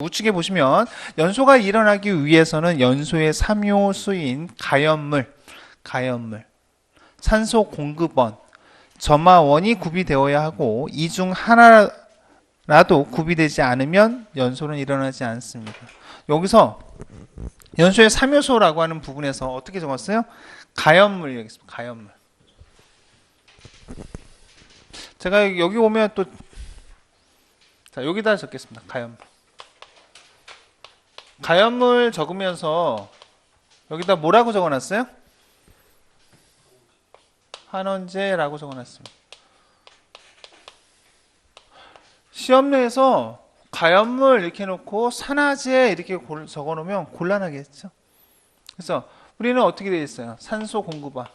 우측에 보시면 연소가 일어나기 위해서는 연소의 3요소인 가염물, 산소 공급원, 점화원이 구비되어야 하고 이 중 하나라도 구비되지 않으면 연소는 일어나지 않습니다. 여기서 연소의 3요소라고 하는 부분에서 어떻게 적었어요? 가염물 여기 있습니다. 가염물. 제가 여기 오면 또 자, 여기다 적겠습니다. 가염물 적으면서 여기다 뭐라고 적어놨어요? 한원제라고 적어놨습니다. 시험내에서 가염물 이렇게 해놓고 산화제 이렇게 적어놓으면 곤란하겠죠. 그래서 우리는 어떻게 되어 있어요? 산소 공급화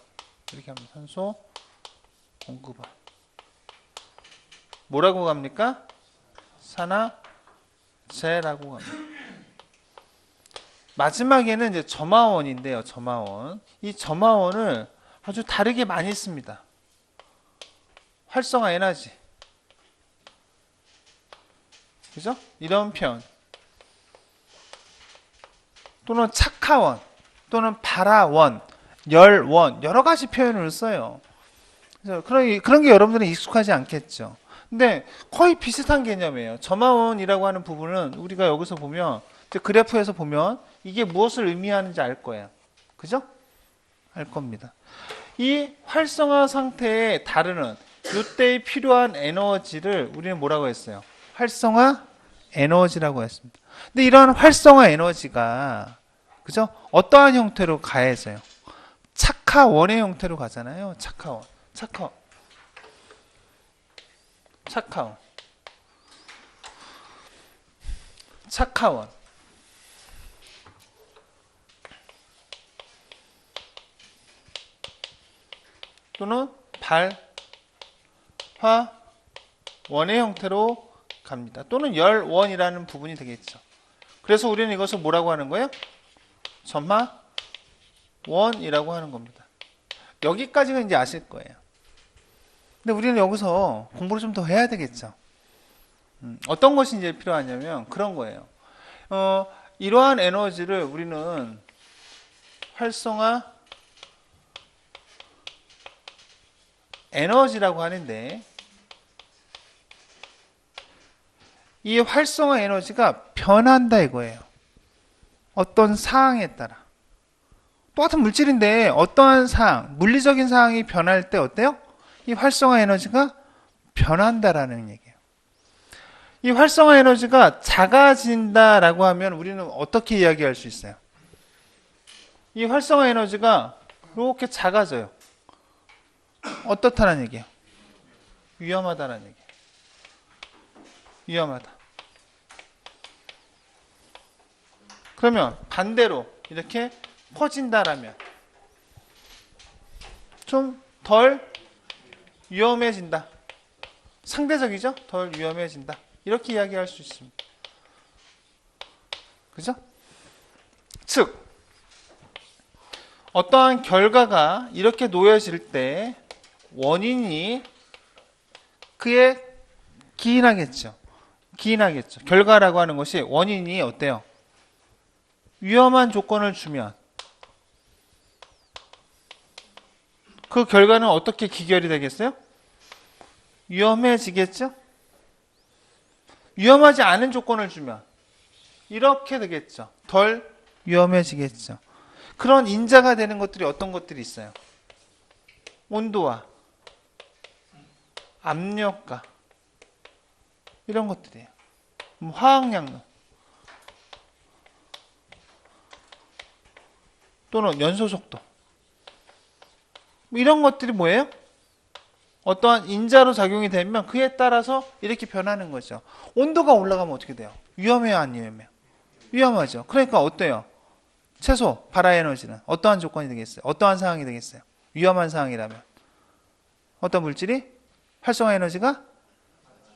이렇게 합니다. 산소 공급화 뭐라고 갑니까? 산화제라고 합니다. 마지막에는 이제 점화원인데요. 점화원. 이 점화원을 아주 다르게 많이 씁니다. 활성화 에너지. 그죠? 이런 표현. 또는 착화원, 또는 발화원, 열원, 여러 가지 표현을 써요. 그래서 그런 게 여러분들은 익숙하지 않겠죠. 근데 거의 비슷한 개념이에요. 점화원이라고 하는 부분은 우리가 여기서 보면, 그래프에서 보면 이게 무엇을 의미하는지 알 거예요. 그죠? 알 겁니다. 이 활성화 상태에 다루는 이때에 필요한 에너지를 우리는 뭐라고 했어요? 활성화 에너지라고 했습니다. 근데 이러한 활성화 에너지가 그죠? 어떠한 형태로 가해져요? 착화원의 형태로 가잖아요. 착화원. 또는 발화원의 형태로 갑니다. 또는 열원이라는 부분이 되겠죠. 그래서 우리는 이것을 뭐라고 하는 거예요? 점화원이라고 하는 겁니다. 여기까지는 이제 아실 거예요. 근데 우리는 여기서 공부를 좀 더 해야 되겠죠. 어떤 것이 이제 필요하냐면 그런 거예요. 이러한 에너지를 우리는 활성화 에너지라고 하는데 이 활성화 에너지가 변한다 이거예요. 어떤 상황에 따라. 똑같은 물질인데 어떠한 상황, 물리적인 상황이 변할 때 어때요? 이 활성화 에너지가 변한다라는 얘기예요. 이 활성화 에너지가 작아진다라고 하면 우리는 어떻게 이야기할 수 있어요? 이 활성화 에너지가 이렇게 작아져요. 어떻다는 얘기예요? 위험하다는 얘기예요. 위험하다. 그러면 반대로 이렇게 커진다라면 좀 덜 위험해진다. 상대적이죠? 덜 위험해진다. 이렇게 이야기할 수 있습니다. 그죠? 즉 어떠한 결과가 이렇게 놓여질 때 원인이 그에 기인하겠죠. 결과라고 하는 것이 원인이 어때요? 위험한 조건을 주면 그 결과는 어떻게 기결이 되겠어요? 위험해지겠죠? 위험하지 않은 조건을 주면 이렇게 되겠죠. 덜 위험해지겠죠. 그런 인자가 되는 것들이 어떤 것들이 있어요? 온도와 압력과 이런 것들이에요. 화학양론 또는 연소속도 이런 것들이 뭐예요? 어떠한 인자로 작용이 되면 그에 따라서 이렇게 변하는 거죠. 온도가 올라가면 어떻게 돼요? 위험해요, 안 위험해요? 위험하죠. 그러니까 어때요? 최소 발화 에너지는 어떠한 조건이 되겠어요? 어떠한 상황이 되겠어요? 위험한 상황이라면 어떤 물질이 활성화 에너지가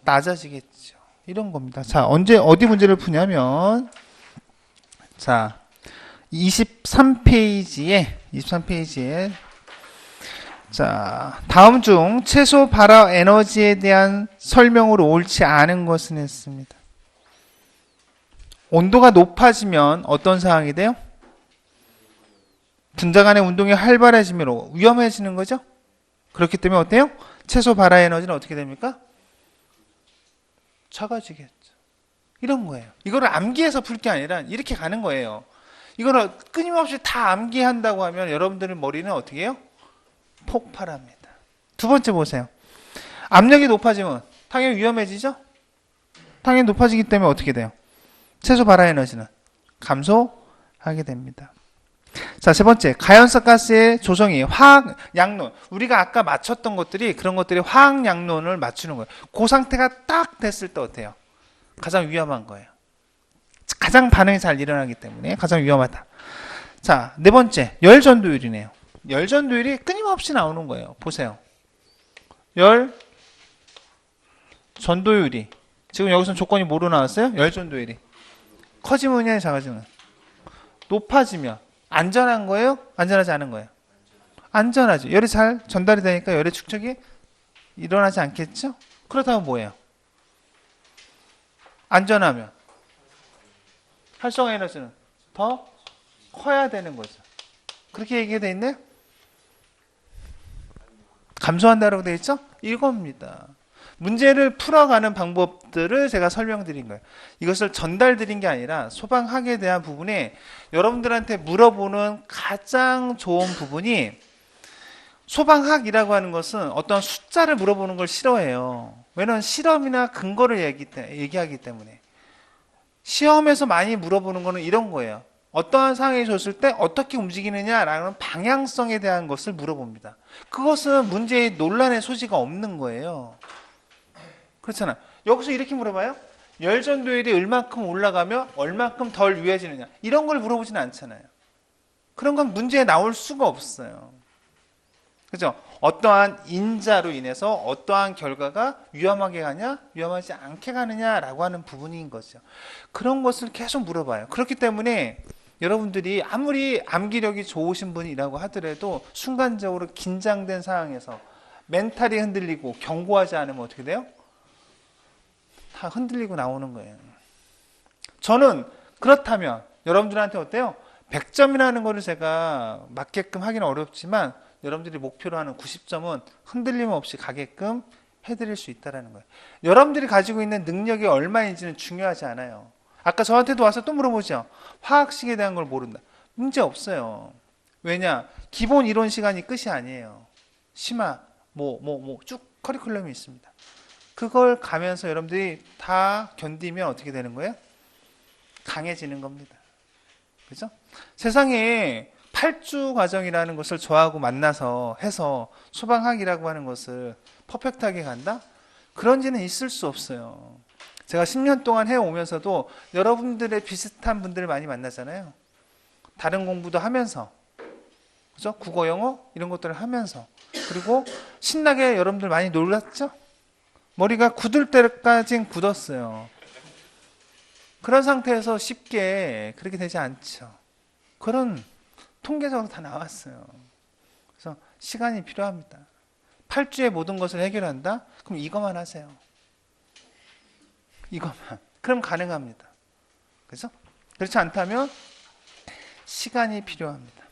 낮아지겠죠. 이런 겁니다. 자, 어디 문제를 푸냐면 자, 23페이지에 자, 다음 중 최소 발화 에너지에 대한 설명으로 옳지 않은 것은 했습니다. 온도가 높아지면 어떤 상황이 돼요? 분자 간의 운동이 활발해지므로 위험해지는 거죠. 그렇기 때문에 어때요? 최소 발화 에너지는 어떻게 됩니까? 작아지겠죠. 이런 거예요. 이거를 암기해서 풀 게 아니라 이렇게 가는 거예요. 이거를 끊임없이 다 암기한다고 하면 여러분들의 머리는 어떻게 해요? 폭발합니다. 두 번째 보세요. 압력이 높아지면 당연히 위험해지죠? 당연히 높아지기 때문에 어떻게 돼요? 최소 발화 에너지는 감소하게 됩니다. 자, 세 번째, 가연성 가스의 조성이 화학 양론. 우리가 아까 맞췄던 것들이 그런 것들이 화학 양론을 맞추는 거예요. 그 상태가 딱 됐을 때 어때요? 가장 위험한 거예요. 가장 반응이 잘 일어나기 때문에 가장 위험하다. 자, 네 번째, 열 전도율이네요. 열 전도율이 끊임없이 나오는 거예요. 보세요. 열 전도율이 지금 여기서 조건이 뭐로 나왔어요? 열 전도율이 커지면이냐 작아지면 높아지면 안전한 거예요? 안전하지 않은 거예요? 안전하죠. 열이 잘 전달이 되니까 열의 축적이 일어나지 않겠죠? 그렇다면 뭐예요? 안전하면 활성화 에너지는 더 커야 되는 거죠. 그렇게 얘기돼 있네요. 감소한다라고 되어 있죠? 이겁니다. 문제를 풀어가는 방법들을 제가 설명드린 거예요. 이것을 전달드린 게 아니라 소방학에 대한 부분에 여러분들한테 물어보는 가장 좋은 부분이 소방학이라고 하는 것은 어떤 숫자를 물어보는 걸 싫어해요. 왜냐하면 실험이나 근거를 얘기하기 때문에. 시험에서 많이 물어보는 거는 이런 거예요. 어떠한 상황이 줬을 때 어떻게 움직이느냐라는 방향성에 대한 것을 물어봅니다. 그것은 문제의 논란의 소지가 없는 거예요. 그렇잖아. 여기서 이렇게 물어봐요. 열 전도율이 얼만큼 올라가며 얼만큼 덜 유해지느냐. 이런 걸 물어보지는 않잖아요. 그런 건 문제에 나올 수가 없어요. 그죠? 어떠한 인자로 인해서 어떠한 결과가 위험하게 가냐, 위험하지 않게 가느냐라고 하는 부분인 거죠. 그런 것을 계속 물어봐요. 그렇기 때문에 여러분들이 아무리 암기력이 좋으신 분이라고 하더라도 순간적으로 긴장된 상황에서 멘탈이 흔들리고 경고하지 않으면 어떻게 돼요? 다 흔들리고 나오는 거예요. 저는 그렇다면 여러분들한테 어때요? 100점이라는 거를 제가 맞게끔 하기는 어렵지만 여러분들이 목표로 하는 90점은 흔들림 없이 가게끔 해드릴 수 있다는 거예요. 여러분들이 가지고 있는 능력이 얼마인지는 중요하지 않아요. 아까 저한테도 와서 또 물어보죠. 화학식에 대한 걸 모른다. 문제 없어요. 왜냐? 기본 이론 시간이 끝이 아니에요. 심화, 쭉 커리큘럼이 있습니다. 그걸 가면서 여러분들이 다 견디면 어떻게 되는 거예요? 강해지는 겁니다. 그죠? 세상에 8주 과정이라는 것을 저하고 만나서 해서 소방학이라고 하는 것을 퍼펙트하게 간다? 그런지는 있을 수 없어요. 제가 10년 동안 해오면서도 여러분들의 비슷한 분들을 많이 만나잖아요. 다른 공부도 하면서, 그죠? 국어, 영어 이런 것들을 하면서, 그리고 신나게 여러분들 많이 놀랐죠? 머리가 굳을 때까지는 굳었어요. 그런 상태에서 쉽게 그렇게 되지 않죠. 그런 통계적으로 다 나왔어요. 그래서 시간이 필요합니다. 8주에 모든 것을 해결한다? 그럼 이것만 하세요. 이것만. 그럼 가능합니다. 그래서 그렇지 않다면 시간이 필요합니다.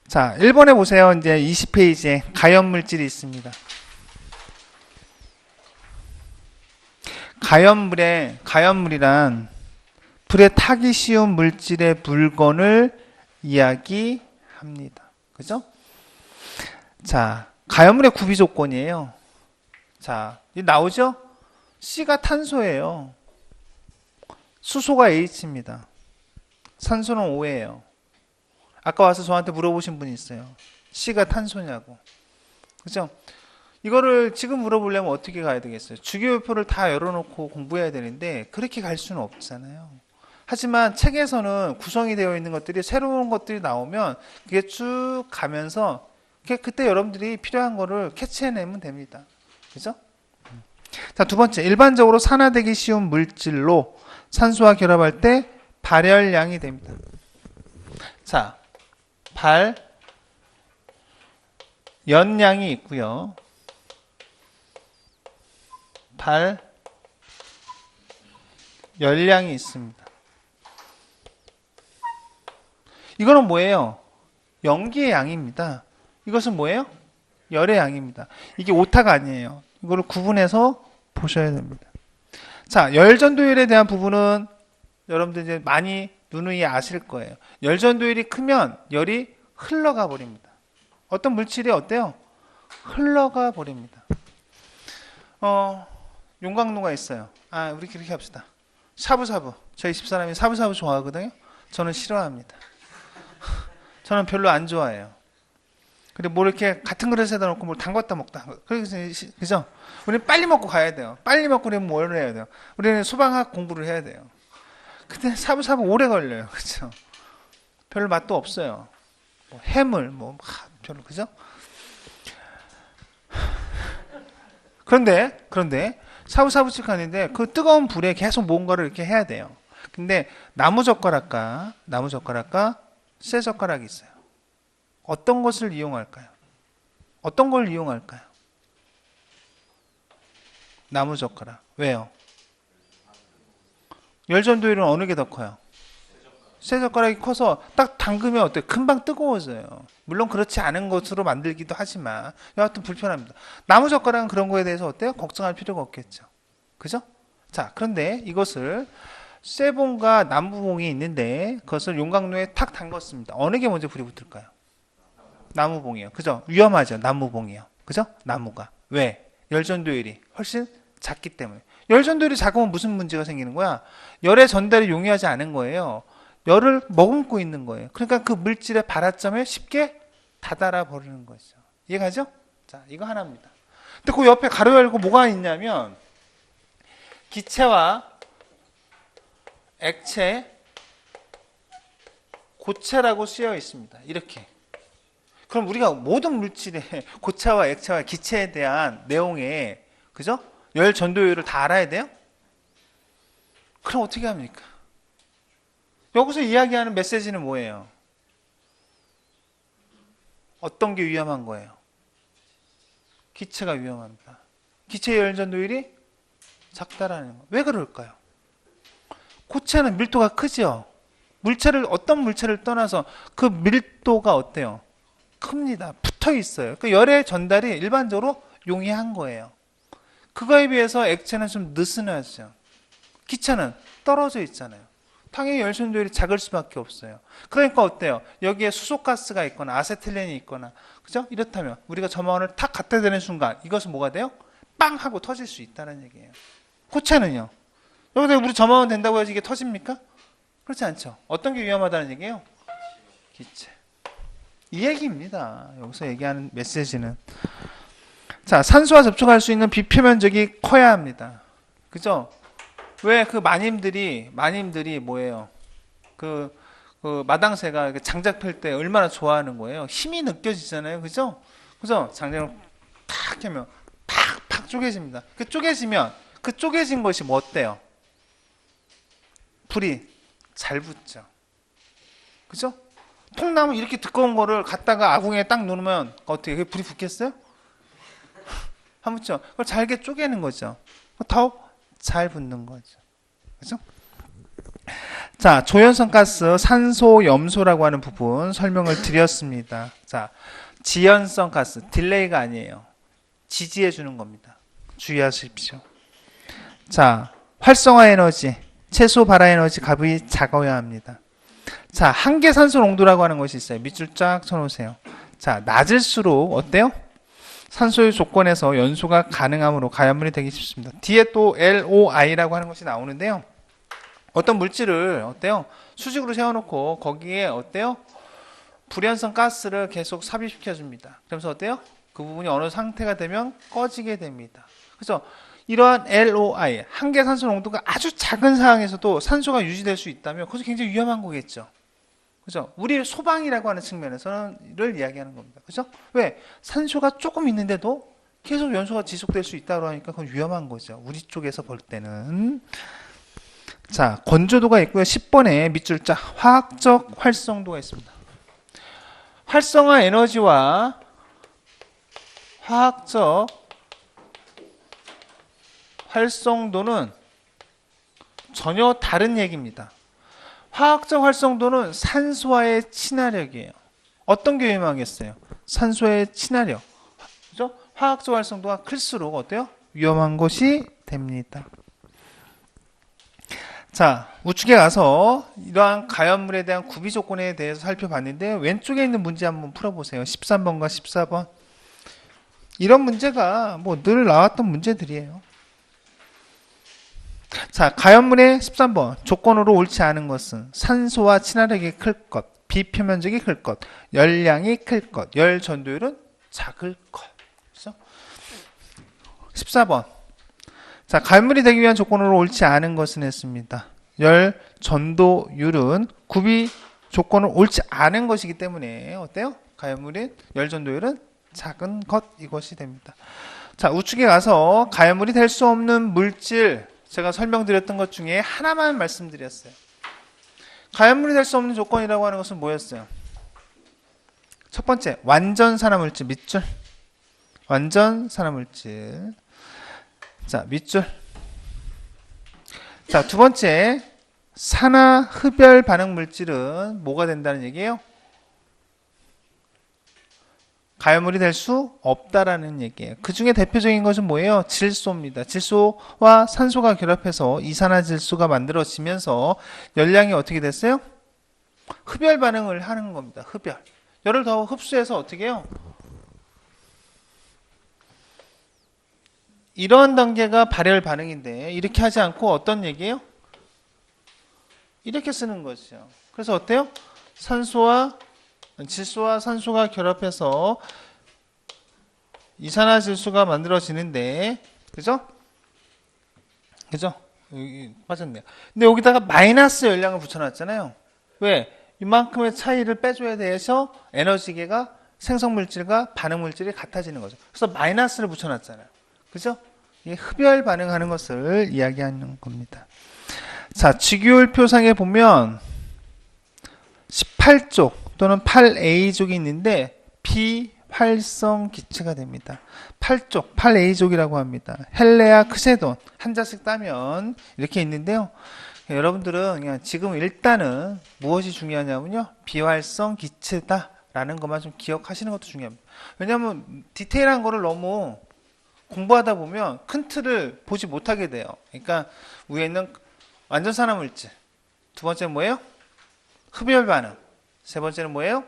자, 1번에 보세요. 이제 20페이지에 가연물질이 있습니다. 가연물이란 불에 타기 쉬운 물질의 물건을 이야기합니다. 그죠? 자, 가연물의 구비 조건이에요. 자, 이 나오죠? C가 탄소예요. 수소가 H입니다. 산소는 O예요. 아까 와서 저한테 물어보신 분이 있어요. C가 탄소냐고. 그죠? 이거를 지금 물어보려면 어떻게 가야 되겠어요? 주기율표를 다 열어놓고 공부해야 되는데 그렇게 갈 수는 없잖아요. 하지만 책에서는 구성이 되어 있는 것들이 새로운 것들이 나오면 그게 쭉 가면서 그때 여러분들이 필요한 거를 캐치해내면 됩니다. 그죠? 자, 두 번째, 일반적으로 산화되기 쉬운 물질로 산소와 결합할 때 발열량이 됩니다. 자, 발연량이 있고요. 열량이 있습니다. 이거는 뭐예요? 연기의 양입니다. 이것은 뭐예요? 열의 양입니다. 이게 오타가 아니에요. 이거를 구분해서 보셔야 됩니다. 자, 열전도율에 대한 부분은 여러분들 이제 많이 누누이 아실 거예요. 열전도율이 크면 열이 흘러가 버립니다. 어떤 물질이 어때요? 흘러가 버립니다. 용광로가 있어요. 우리 그렇게 합시다. 샤브샤브. 저희 집사람이 샤브샤브 좋아하거든요. 저는 싫어합니다. 저는 별로 안 좋아해요. 그리고 뭐 이렇게 같은 그릇에다 놓고 뭘 담갔다 먹다. 그래서 그죠? 우리는 빨리 먹고 가야 돼요. 빨리 먹고 그러면 뭘 해야 돼요? 우리는 소방학 공부를 해야 돼요. 근데 샤브샤브 오래 걸려요. 그죠? 별로 맛도 없어요. 뭐 해물 별로 그죠? 그런데 샤브샤브집 가는데 그 뜨거운 불에 계속 뭔가를 이렇게 해야 돼요. 근데 나무젓가락과 쇠젓가락이 있어요. 어떤 것을 이용할까요? 어떤 걸 이용할까요? 나무젓가락. 왜요? 열전도율은 어느 게 더 커요? 쇠젓가락이 커서 딱 담그면 어때요? 금방 뜨거워져요. 물론 그렇지 않은 것으로 만들기도 하지만 여하튼 불편합니다. 나무젓가락은 그런 거에 대해서 어때요? 걱정할 필요가 없겠죠. 그죠? 자, 그런데 이것을 쇠봉과 나무봉이 있는데 그것을 용광로에 탁 담궜습니다. 어느 게 먼저 불이 붙을까요? 나무봉이요. 그죠? 위험하죠. 나무봉이요. 그죠? 나무가. 왜? 열전도율이 훨씬 작기 때문에. 열전도율이 작으면 무슨 문제가 생기는 거야? 열의 전달이 용이하지 않은 거예요. 열을 머금고 있는 거예요. 그러니까 그 물질의 발화점에 쉽게 다다라 버리는 거죠. 이해가죠? 자, 이거 하나입니다. 근데 그 옆에 가로 열고 뭐가 있냐면 기체와 액체, 고체라고 쓰여 있습니다. 이렇게. 그럼 우리가 모든 물질의 고체와 액체와 기체에 대한 내용에 그죠? 열 전도율을 다 알아야 돼요? 그럼 어떻게 합니까? 여기서 이야기하는 메시지는 뭐예요? 어떤 게 위험한 거예요? 기체가 위험합니다. 기체의 열 전도율이 작다라는 거. 왜 그럴까요? 고체는 밀도가 크죠? 어떤 물체를 떠나서 그 밀도가 어때요? 큽니다. 붙어 있어요. 그 열의 전달이 일반적으로 용이한 거예요. 그거에 비해서 액체는 좀 느슨하죠. 기체는 떨어져 있잖아요. 당연히 열 전도율이 작을 수밖에 없어요. 그러니까 어때요? 여기에 수소가스가 있거나 아세틸렌이 있거나 그죠? 이렇다면 우리가 점화원을 탁 갖다 대는 순간 이것은 뭐가 돼요? 빵 하고 터질 수 있다는 얘기예요. 고체는요? 여기다 우리 점화원 된다고 해서 이게 터집니까? 그렇지 않죠. 어떤 게 위험하다는 얘기예요? 기체. 이 얘기입니다. 여기서 얘기하는 메시지는. 자, 산소와 접촉할 수 있는 비표면적이 커야 합니다. 그죠? 왜 그 마님들이 뭐예요? 그 마당새가 장작 펼 때 얼마나 좋아하는 거예요? 힘이 느껴지잖아요. 그죠? 장작을 탁 하면 팍팍 쪼개집니다. 그 쪼개지면 그 쪼개진 것이 뭐 어때요? 불이 잘 붙죠. 그죠? 통나무 이렇게 두꺼운 거를 갖다가 아궁이에 딱 놓으면 어떻게 불이 붙겠어요? 안 붙죠. 그걸 잘게 쪼개는 거죠. 더욱 잘 붙는 거죠. 그죠? 자, 조연성 가스, 산소, 염소라고 하는 부분 설명을 드렸습니다. 자, 지연성 가스, 딜레이가 아니에요. 지지해 주는 겁니다. 주의하십시오. 자, 활성화 에너지, 최소 발화 에너지 값이 작아야 합니다. 자, 한계 산소 농도라고 하는 것이 있어요. 밑줄 쫙 쳐놓으세요. 자, 낮을수록 어때요? 산소의 조건에서 연소가 가능하므로 가연물이 되기 쉽습니다. 뒤에 또 LOI라고 하는 것이 나오는데요. 어떤 물질을 어때요? 수직으로 세워놓고 거기에 어때요? 불연성 가스를 계속 삽입시켜 줍니다. 그러면서 어때요? 그 부분이 어느 상태가 되면 꺼지게 됩니다. 그래서 이러한 LOI, 한계 산소 농도가 아주 작은 상황에서도 산소가 유지될 수 있다면 그것이 굉장히 위험한 거겠죠. 그죠? 우리 소방이라고 하는 측면에서는 이야기하는 겁니다. 그죠? 왜? 산소가 조금 있는데도 계속 연소가 지속될 수 있다고 하니까 그건 위험한 거죠. 우리 쪽에서 볼 때는. 자, 건조도가 있고요. 10번에 밑줄 자 화학적 활성도가 있습니다. 활성화 에너지와 화학적 활성도는 전혀 다른 얘기입니다. 화학적 활성도는 산소와의 친화력이에요. 어떤 게 위험하겠어요? 산소의 친화력. 그죠? 화학적 활성도가 클수록 어때요? 위험한 것이 됩니다. 자, 우측에 가서 이러한 가연물에 대한 구비 조건에 대해서 살펴봤는데 왼쪽에 있는 문제 한번 풀어보세요. 13번과 14번. 이런 문제가 뭐 늘 나왔던 문제들이에요. 자, 가연물의 13번. 조건으로 옳지 않은 것은 산소와 친화력이 클 것, 비표면적이 클 것, 열량이 클 것, 열 전도율은 작을 것. 그렇죠? 14번. 자, 가연물이 되기 위한 조건으로 옳지 않은 것은 했습니다. 열 전도율은 구비 조건으로 옳지 않은 것이기 때문에 어때요? 가연물인 열 전도율은 작은 것 이것이 됩니다. 자, 우측에 가서 가연물이 될 수 없는 물질 제가 설명드렸던 것 중에 하나만 말씀드렸어요. 가연물이 될 수 없는 조건이라고 하는 것은 뭐였어요? 첫 번째, 완전 산화물질 밑줄. 완전 산화물질. 자, 밑줄. 자, 두 번째, 산화 흡열 반응 물질은 뭐가 된다는 얘기예요? 가연물이 될 수 없다라는 얘기예요. 그 중에 대표적인 것은 뭐예요? 질소입니다. 질소와 산소가 결합해서 이산화질소가 만들어지면서 열량이 어떻게 됐어요? 흡열 반응을 하는 겁니다. 흡열. 열을 더 흡수해서 어떻게 해요? 이러한 단계가 발열 반응인데 이렇게 하지 않고 어떤 얘기예요? 이렇게 쓰는 거죠. 그래서 어때요? 질소와 산소가 결합해서 이산화질소가 만들어지는데, 그죠? 그죠? 여기 빠졌네요. 근데 여기다가 마이너스 열량을 붙여놨잖아요. 왜? 이만큼의 차이를 빼줘야 돼서 에너지계가 생성물질과 반응물질이 같아지는 거죠. 그래서 마이너스를 붙여놨잖아요. 그죠? 이게 흡열 반응하는 것을 이야기하는 겁니다. 자, 직유율 표상에 보면 18쪽 또는 8A족이 있는데 비활성 기체가 됩니다. 8쪽, 8A족이라고 합니다. 헬레아, 크세돈 한 자씩 따면 이렇게 있는데요. 여러분들은 그냥 지금 일단은 무엇이 중요하냐면요. 비활성 기체다라는 것만 좀 기억하시는 것도 중요합니다. 왜냐하면 디테일한 거를 너무 공부하다 보면 큰 틀을 보지 못하게 돼요. 그러니까 위에 있는 완전 산화물질. 두 번째는 뭐예요? 흡열 반응. 세 번째는 뭐예요?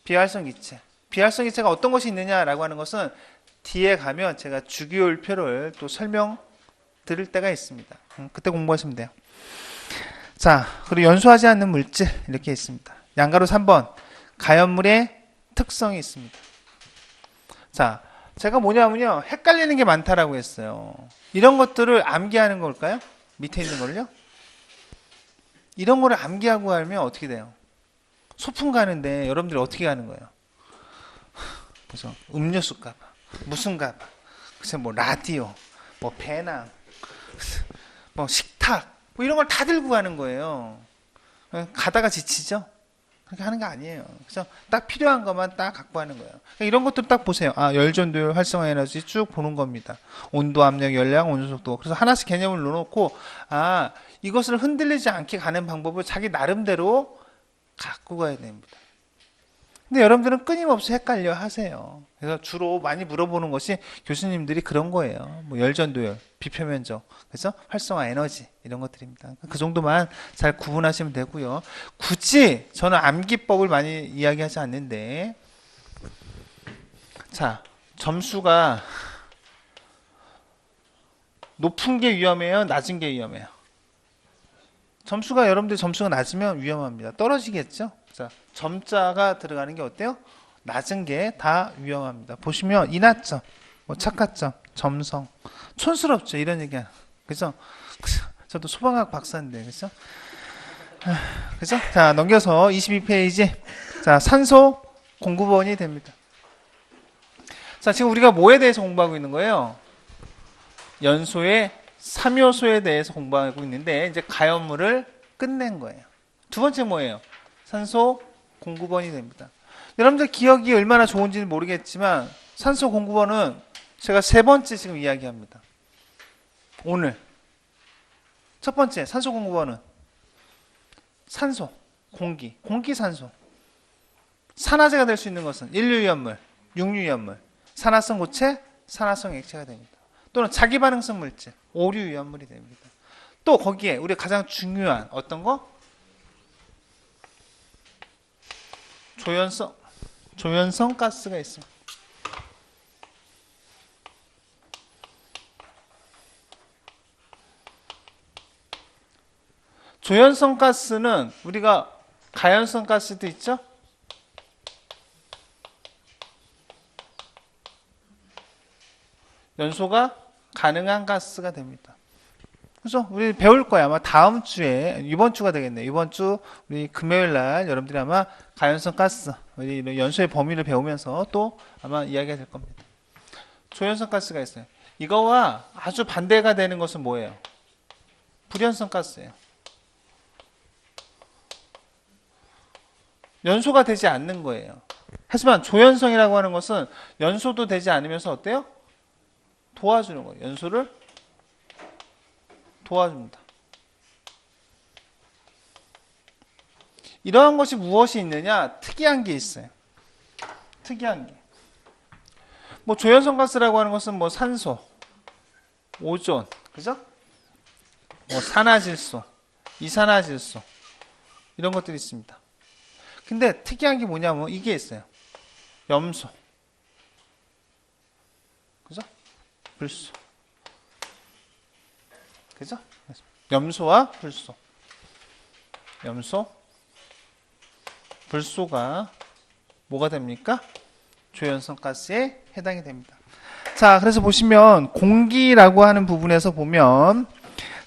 비활성 기체. 비활성 기체가 어떤 것이 있느냐라고 하는 것은 뒤에 가면 제가 주기율표를 또 설명 드릴 때가 있습니다. 그때 공부하시면 돼요. 자, 그리고 연소하지 않는 물질 이렇게 있습니다. 양가로 3번 가연물의 특성이 있습니다. 자, 제가 뭐냐면요. 헷갈리는 게 많다라고 했어요. 이런 것들을 암기하는 걸까요? 밑에 있는 걸요? 이런 거를 암기하고 가면 어떻게 돼요? 소풍 가는데 여러분들이 어떻게 가는 거예요? 그래서 음료수 가봐, 무슨 가봐, 그래서 뭐 라디오, 뭐 배낭, 뭐 식탁, 뭐 이런 걸 다 들고 가는 거예요. 가다가 지치죠? 그렇게 하는 거 아니에요. 그래서 딱 필요한 것만 딱 갖고 하는 거예요. 이런 것들 딱 보세요. 아, 열전도율, 활성화 에너지 쭉 보는 겁니다. 온도, 압력, 열량, 온수 속도. 그래서 하나씩 개념을 넣어놓고 아, 이것을 흔들리지 않게 가는 방법을 자기 나름대로 갖고 가야 됩니다. 근데 여러분들은 끊임없이 헷갈려 하세요. 그래서 주로 많이 물어보는 것이 교수님들이 그런 거예요. 뭐 열전도율, 비표면적, 그래서 활성화 에너지 이런 것들입니다. 그 정도만 잘 구분하시면 되고요. 굳이 저는 암기법을 많이 이야기하지 않는데, 자, 점수가 높은 게 위험해요, 낮은 게 위험해요. 점수가 여러분들 점수가 낮으면 위험합니다. 떨어지겠죠? 자, 점자가 들어가는 게 어때요? 낮은 게 다 위험합니다. 보시면 인하점, 뭐 착화점, 점성, 촌스럽죠. 이런 얘기. 그죠? 저도 소방학 박사인데, 그죠? 그죠? 자, 넘겨서 22페이지. 자, 산소 공급원이 됩니다. 자, 지금 우리가 뭐에 대해서 공부하고 있는 거예요? 연소의 3요소에 대해서 공부하고 있는데 이제 가연물을 끝낸 거예요. 두 번째 뭐예요? 산소 공급원이 됩니다. 여러분들 기억이 얼마나 좋은지는 모르겠지만 산소 공급원은 제가 세 번째 지금 이야기합니다. 오늘 첫 번째 산소 공급원은 산소, 공기 산소. 산화제가 될 수 있는 것은 일류위험물, 육류위험물, 산화성 고체, 산화성 액체가 됩니다. 또는 자기반응성 물질, 오류위험물이 됩니다. 또 거기에 우리 가장 중요한 어떤 거? 조연성 가스가 있습니다. 조연성 가스는 우리가 가연성 가스도 있죠? 연소가 가능한 가스가 됩니다. 그죠? 우리 배울 거야. 아마 다음 주에, 이번 주가 되겠네. 이번 주, 우리 금요일 날 여러분들이 아마 가연성 가스, 우리 연소의 범위를 배우면서 또 아마 이야기가 될 겁니다. 조연성 가스가 있어요. 이거와 아주 반대가 되는 것은 뭐예요? 불연성 가스예요. 연소가 되지 않는 거예요. 하지만 조연성이라고 하는 것은 연소도 되지 않으면서 어때요? 도와주는 거예요. 연소를 도와줍니다. 이러한 것이 무엇이 있느냐? 특이한 게 있어요. 특이한 게. 뭐 조연성 가스라고 하는 것은 뭐 산소, 오존, 그죠? 뭐 산화질소, 이산화질소 이런 것들이 있습니다. 근데 특이한 게 뭐냐면 이게 있어요. 염소, 그죠? 불소, 그죠? 염소와 불소, 염소, 불소가 뭐가 됩니까? 조연성 가스에 해당이 됩니다. 자, 그래서 보시면 공기라고 하는 부분에서 보면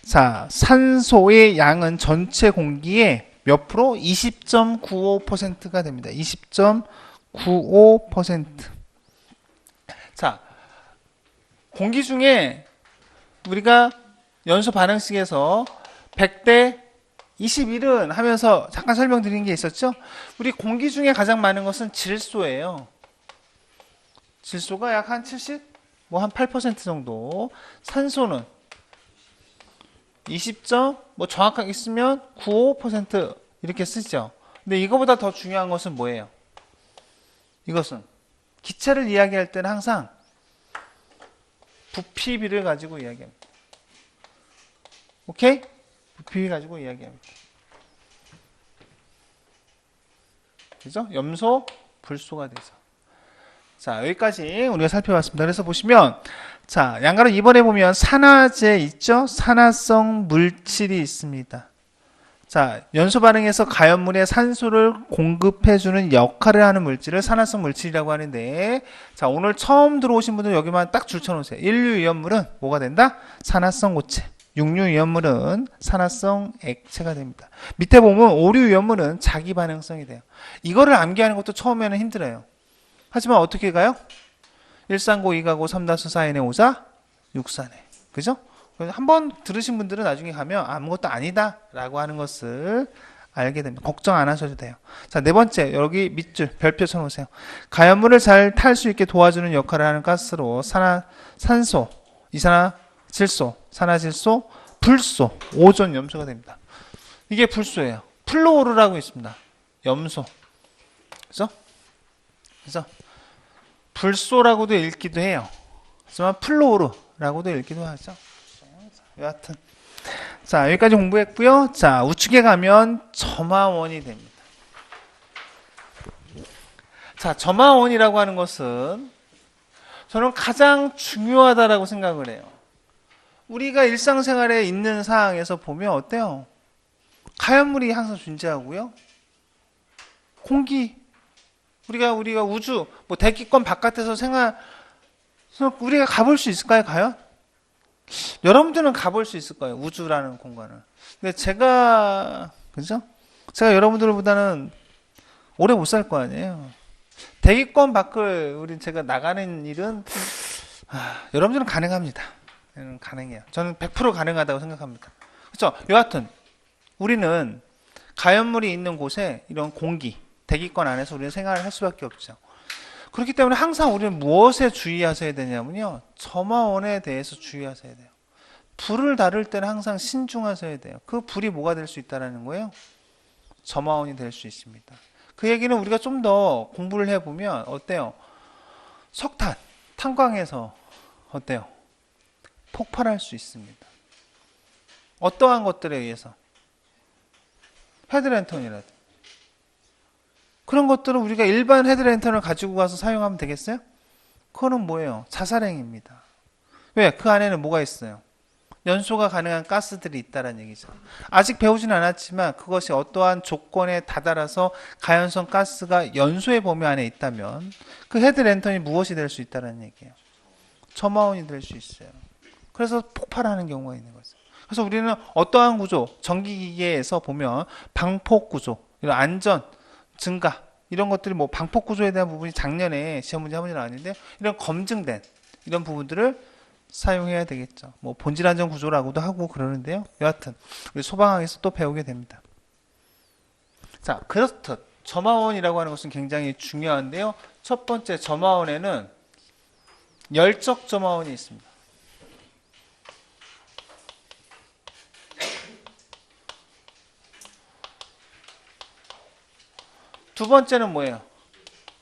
자, 산소의 양은 전체 공기의 몇 프로? 20.95%가 됩니다. 20.95%. 자, 공기 중에 우리가 연소 반응식에서 100대 21은 하면서 잠깐 설명드린 게 있었죠? 우리 공기 중에 가장 많은 것은 질소예요. 질소가 약 한 70? 뭐 한 8% 정도. 산소는 20. 뭐 정확하게 쓰면 95% 이렇게 쓰죠. 근데 이거보다 더 중요한 것은 뭐예요? 이것은 기체를 이야기할 때는 항상 부피비를 가지고 이야기합니다. 오케이? 부피비 가지고 이야기합니다. 그죠? 염소, 불소가 되죠. 자, 여기까지 우리가 살펴봤습니다. 그래서 보시면 자, 양가로 2번에 보면 산화제 있죠? 산화성 물질이 있습니다. 자, 연소 반응에서 가연물에 산소를 공급해주는 역할을 하는 물질을 산화성 물질이라고 하는데, 자, 오늘 처음 들어오신 분들 여기만 딱 줄쳐놓으세요. 일류위험물은 뭐가 된다? 산화성 고체. 육류위험물은 산화성 액체가 됩니다. 밑에 보면 오류위험물은 자기 반응성이 돼요. 이거를 암기하는 것도 처음에는 힘들어요. 하지만 어떻게 가요? 1산고, 2가고, 3다수, 4n의 5자, 6산에. 그죠? 한번 들으신 분들은 나중에 가면 아무것도 아니다 라고 하는 것을 알게 됩니다. 걱정 안 하셔도 돼요. 자, 네 번째, 여기 밑줄 별표 쳐놓으세요. 가연물을 잘 탈 수 있게 도와주는 역할을 하는 가스로 산소, 이산화질소, 산화질소, 불소, 오존, 염소가 됩니다. 이게 불소예요. 플로오르라고 있습니다. 염소. 그죠? 그죠? 불소라고도 읽기도 해요. 하지만 플로르라고도 읽기도 하죠. 여하튼 자, 여기까지 공부했고요. 자, 우측에 가면 점화원이 됩니다. 자, 점화원이라고 하는 것은 저는 가장 중요하다라고 생각을 해요. 우리가 일상생활에 있는 상황에서 보면 어때요? 가연물이 항상 존재하고요. 공기, 우리가 우주, 뭐 대기권 바깥에서 우리가 가볼 수 있을까요, 과연? 여러분들은 가볼 수 있을 거예요, 우주라는 공간을. 근데 그죠? 제가 여러분들보다는 오래 못 살 거 아니에요. 대기권 밖을 제가 나가는 일은, 여러분들은 가능합니다. 가능해요. 저는 100% 가능하다고 생각합니다. 그렇죠? 여하튼, 우리는 가연물이 있는 곳에 이런 공기, 대기권 안에서 우리는 생활을 할 수밖에 없죠. 그렇기 때문에 항상 우리는 무엇에 주의하셔야 되냐면요. 점화원에 대해서 주의하셔야 돼요. 불을 다룰 때는 항상 신중하셔야 돼요. 그 불이 뭐가 될 수 있다라는 거예요? 점화원이 될 수 있습니다. 그 얘기는 우리가 좀 더 공부를 해보면 어때요? 석탄, 탄광에서 어때요? 폭발할 수 있습니다. 어떠한 것들에 의해서? 헤드랜턴이라도. 그런 것들은 우리가 일반 헤드랜턴을 가지고 가서 사용하면 되겠어요? 그거는 뭐예요? 자살행위입니다. 왜? 그 안에는 뭐가 있어요? 연소가 가능한 가스들이 있다는 얘기죠. 아직 배우진 않았지만 그것이 어떠한 조건에 다다라서 가연성 가스가 연소의 범위 안에 있다면 그 헤드랜턴이 무엇이 될 수 있다는 얘기예요. 점화원이 될 수 있어요. 그래서 폭발하는 경우가 있는 거죠. 그래서 우리는 어떠한 구조, 전기기계에서 보면 방폭 구조, 이런 안전 증가 이런 것들이 뭐 방폭 구조에 대한 부분이 작년에 시험 문제 한 문제 나왔는데 이런 검증된 이런 부분들을 사용해야 되겠죠. 뭐 본질 안전 구조라고도 하고 그러는데요. 여하튼 우리 소방학에서 또 배우게 됩니다. 자, 그렇듯 점화원이라고 하는 것은 굉장히 중요한데요. 첫 번째 점화원에는 열적 점화원이 있습니다. 두 번째는 뭐예요?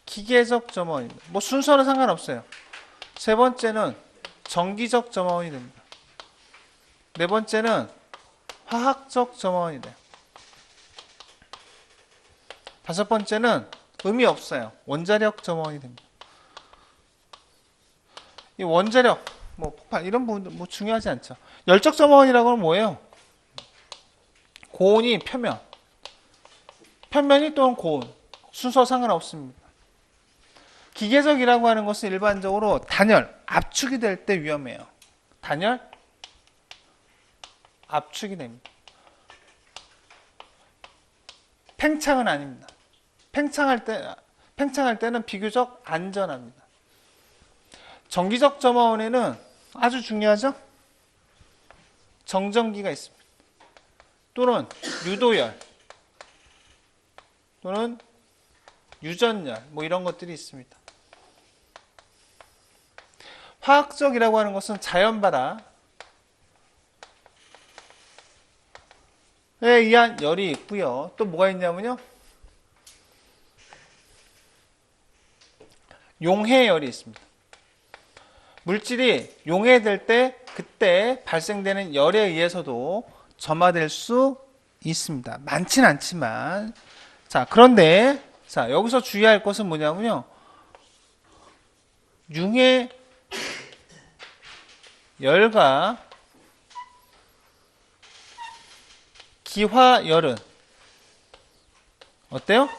기계적 점화원입니다. 뭐 순서는 상관없어요. 세 번째는 전기적 점화원이 됩니다. 네 번째는 화학적 점화원이 돼요. 다섯 번째는 의미 없어요. 원자력 점화원이 됩니다. 이 원자력, 뭐 폭발 이런 부분도 뭐 중요하지 않죠. 열적 점화원이라고 하면 뭐예요? 고온이 표면, 표면이 또는 고온, 순서 상관없습니다. 기계적이라고 하는 것은 일반적으로 단열, 압축이 될 때 위험해요. 단열, 압축이 됩니다. 팽창은 아닙니다. 팽창할 때는 비교적 안전합니다. 전기적 점화원에는 아주 중요하죠? 정전기가 있습니다. 또는 유도열, 또는 유전열, 뭐 이런 것들이 있습니다. 화학적이라고 하는 것은 자연발화에 의한 열이 있고요. 또 뭐가 있냐면요. 용해열이 있습니다. 물질이 용해될 때 그때 발생되는 열에 의해서도 점화될 수 있습니다. 많진 않지만 자, 그런데 자, 여기서 주의할 것은 뭐냐면요. 융의 열과 기화열은 어때요?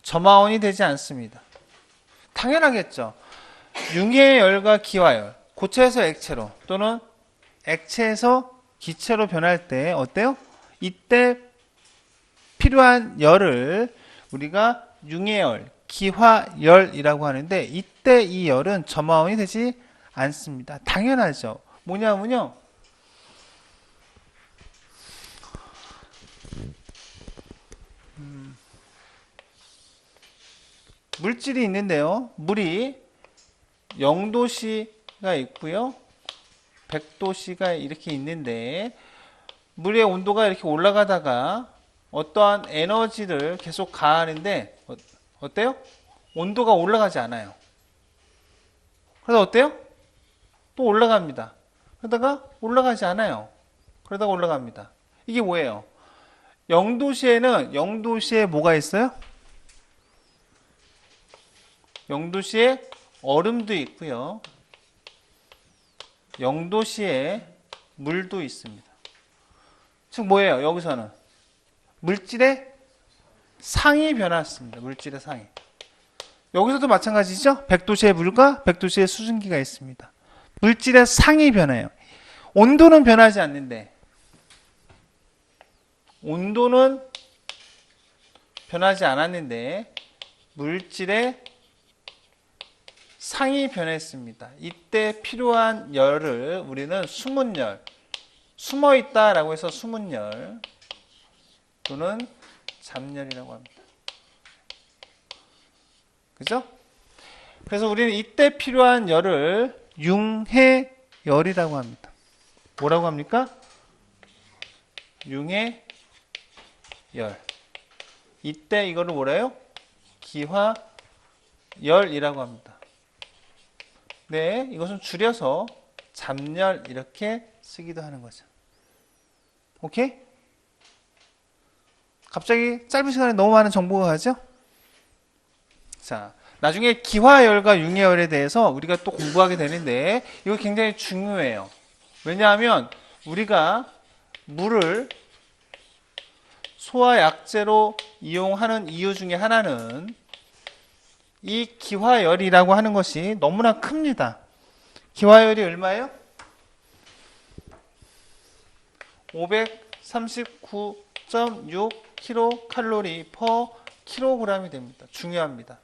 점화원이 되지 않습니다. 당연하겠죠. 융의 열과 기화열, 고체에서 액체로 또는 액체에서 기체로 변할 때 어때요? 이때 필요한 열을 우리가 융해열, 기화열이라고 하는데 이때 이 열은 점화원이 되지 않습니다. 당연하죠. 뭐냐면요. 물질이 있는데요. 물이 0도씨가 있고요. 100도씨가 이렇게 있는데 물의 온도가 이렇게 올라가다가 어떠한 에너지를 계속 가하는데 어때요? 온도가 올라가지 않아요. 그래서 어때요? 또 올라갑니다. 그러다가 올라가지 않아요. 그러다가 올라갑니다. 이게 뭐예요? 0도씨에는 0도씨에 뭐가 있어요? 0도씨에 얼음도 있고요. 0도씨에 물도 있습니다. 즉 뭐예요? 여기서는 물질의 상이 변했습니다. 물질의 상이. 여기서도 마찬가지죠. 100도씨의 물과 100도씨의 수증기가 있습니다. 물질의 상이 변해요. 온도는 변하지 않는데 온도는 변하지 않았는데 물질의 상이 변했습니다. 이때 필요한 열을 우리는 수문열, 숨어있다라고 해서 수문열 또는 잡열이라고 합니다. 그죠? 그래서 우리는 이때 필요한 열을 융해열이라고 합니다. 뭐라고 합니까? 융의 열. 이때 이거를 뭐래요? 기화열이라고 합니다. 네, 이것은 줄여서 잡열 이렇게 쓰기도 하는 거죠. 오케이? 갑자기 짧은 시간에 너무 많은 정보가 가죠? 자, 나중에 기화열과 융해열에 대해서 우리가 또 공부하게 되는데 이거 굉장히 중요해요. 왜냐하면 우리가 물을 소화약재로 이용하는 이유 중에 하나는 이 기화열이라고 하는 것이 너무나 큽니다. 기화열이 얼마예요? 539.6kcal per kg이 됩니다. 중요합니다.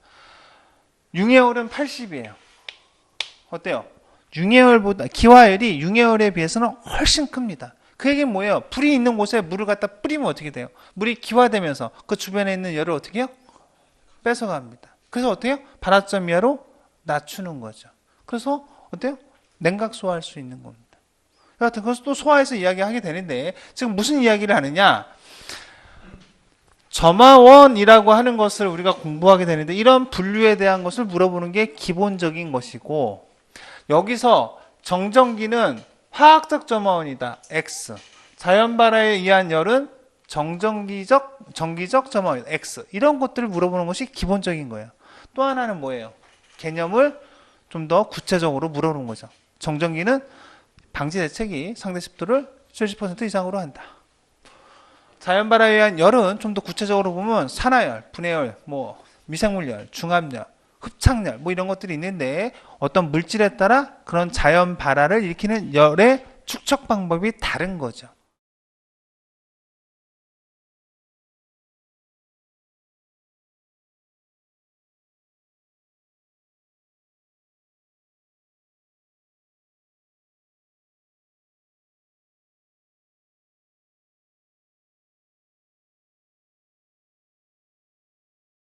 융해열은 80이에요. 어때요? 기화열이 융해열에 비해서는 훨씬 큽니다. 그 얘기는 뭐예요? 불이 있는 곳에 물을 갖다 뿌리면 어떻게 돼요? 물이 기화되면서 그 주변에 있는 열을 어떻게 해요? 뺏어갑니다. 그래서 어때요? 발화점 이하로 낮추는 거죠. 그래서 어때요? 냉각 소화할 수 있는 겁니다. 여하튼 그래서 또 소화해서 이야기하게 되는데 지금 무슨 이야기를 하느냐? 점화원이라고 하는 것을 우리가 공부하게 되는데 이런 분류에 대한 것을 물어보는 게 기본적인 것이고 여기서 정전기는 화학적 점화원이다. X. 자연발화에 의한 열은 정기적 점화원 X. 이런 것들을 물어보는 것이 기본적인 거예요. 또 하나는 뭐예요? 개념을 좀 더 구체적으로 물어보는 거죠. 정전기는 방지 대책이 상대 습도를 70% 이상으로 한다. 자연발화에 의한 열은 좀 더 구체적으로 보면 산화열, 분해열, 미생물열, 중압열, 흡착열 이런 것들이 있는데 어떤 물질에 따라 그런 자연발화를 일으키는 열의 축적 방법이 다른 거죠.